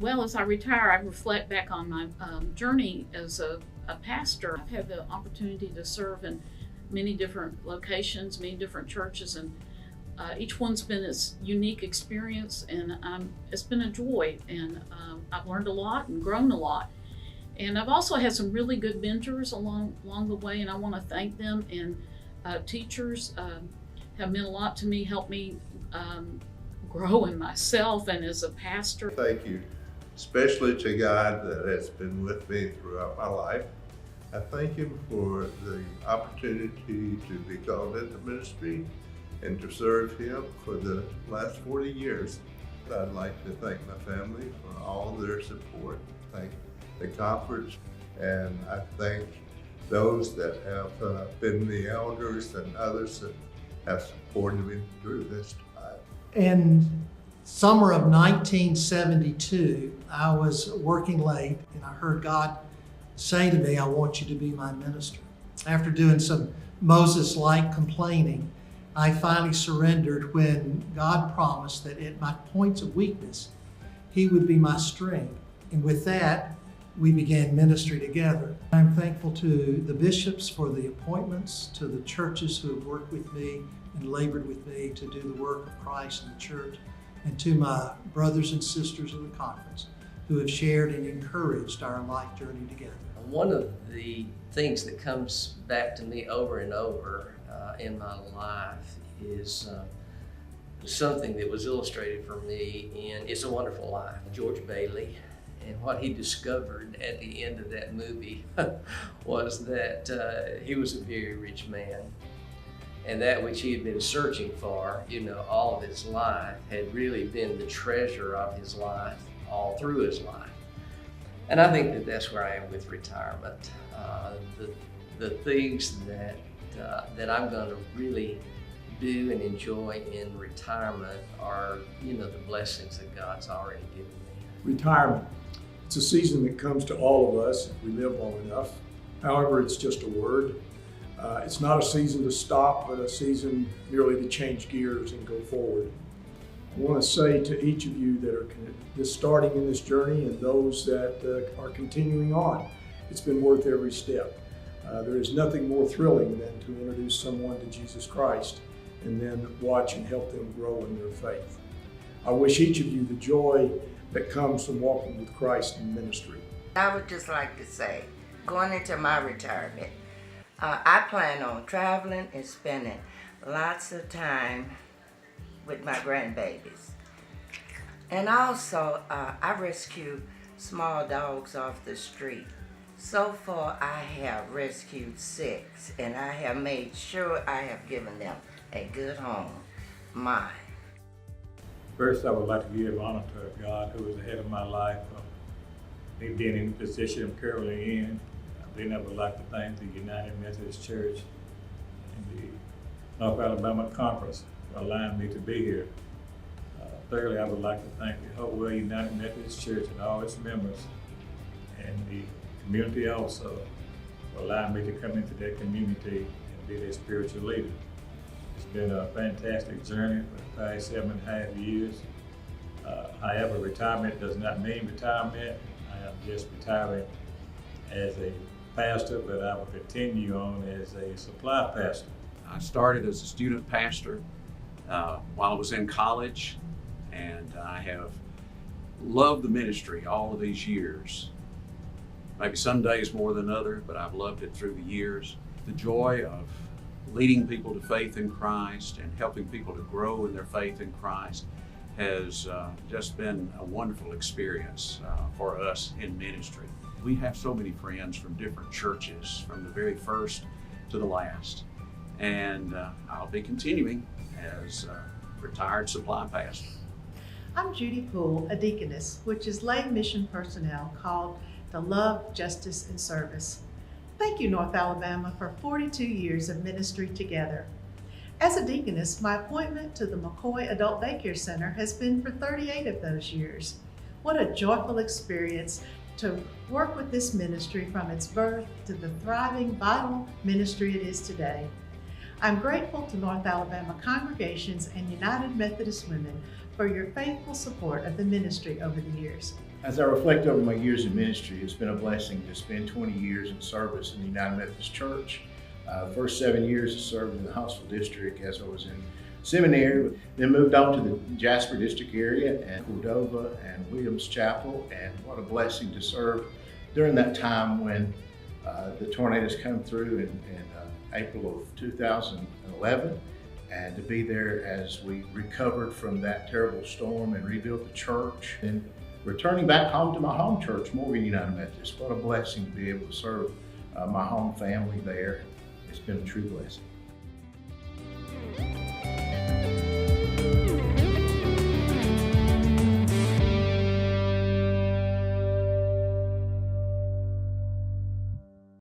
Well, as I retire, I reflect back on my journey as a pastor. I've had the opportunity to serve in many different locations, many different churches, and each one's been its unique experience, and it's been a joy, and I've learned a lot and grown a lot. And I've also had some really good mentors along the way, and I want to thank them. And teachers have meant a lot to me, helped me grow in myself and as a pastor. Thank you, especially to God that has been with me throughout my life. I thank Him for the opportunity to be called into ministry and to serve Him for the last 40 years. I'd like to thank my family for all their support, thank the conference, and I thank those that have been the elders and others that have supported me through this time. In summer of 1972, I was working late and I heard God say to me, "I want you to be my minister." After doing some Moses-like complaining, I finally surrendered when God promised that at my points of weakness, He would be my strength. And with that, we began ministry together. I'm thankful to the bishops for the appointments, to the churches who have worked with me and labored with me to do the work of Christ in the church, and to my brothers and sisters in the conference who have shared and encouraged our life journey together. One of the things that comes back to me over and over in my life is something that was illustrated for me in It's a Wonderful Life, George Bailey. And what he discovered at the end of that movie was that he was a very rich man. And that which he had been searching for, all of his life had really been the treasure of his life all through his life. And I think that that's where I am with retirement. The things that I'm going to really do and enjoy in retirement are, the blessings that God's already given me. Retirement. It's a season that comes to all of us if we live long enough. However, it's just a word. It's not a season to stop, but a season merely to change gears and go forward. I want to say to each of you that are just starting in this journey and those that are continuing on, it's been worth every step. There is nothing more thrilling than to introduce someone to Jesus Christ and then watch and help them grow in their faith. I wish each of you the joy that comes from walking with Christ in ministry. I would just like to say, going into my retirement, I plan on traveling and spending lots of time with my grandbabies. And also, I rescue small dogs off the street. So far, I have rescued 6, and I have made sure I have given them a good home, mine. First, I would like to give honor to God, who is the head of my life. Me being in the position of Carolyn Hillard, then I would like to thank the United Methodist Church and the North Alabama Conference for allowing me to be here. Thirdly, I would like to thank the Hopewell United Methodist Church and all its members, and the community also for allowing me to come into that community and be their spiritual leader. It's been a fantastic journey for the past 7.5 years. However, retirement does not mean retirement. I am just retiring as a pastor, but I will continue on as a supply pastor. I started as a student pastor while I was in college, and I have loved the ministry all of these years. Maybe some days more than others, but I've loved it through the years. The joy of leading people to faith in Christ and helping people to grow in their faith in Christ has just been a wonderful experience for us in ministry. We have so many friends from different churches, from the very first to the last. And I'll be continuing as a retired supply pastor. I'm Judy Poole, a deaconess, which is lay mission personnel called to love, justice, and service. Thank you, North Alabama, for 42 years of ministry together. As a deaconess, my appointment to the McCoy Adult Daycare Center has been for 38 of those years. What a joyful experience to work with this ministry from its birth to the thriving, vital ministry it is today. I'm grateful to North Alabama congregations and United Methodist Women for your faithful support of the ministry over the years. As I reflect over my years in ministry, it's been a blessing to spend 20 years in service in the United Methodist Church. First 7 years I served in the Huntsville district as I was in seminary, then moved on to the Jasper district area and Cordova and Williams Chapel, and what a blessing to serve during that time when the tornadoes come through in April of 2011, and to be there as we recovered from that terrible storm and rebuilt the church. And returning back home to my home church, Morgan United Methodist, what a blessing to be able to serve my home family there. It's been a true blessing.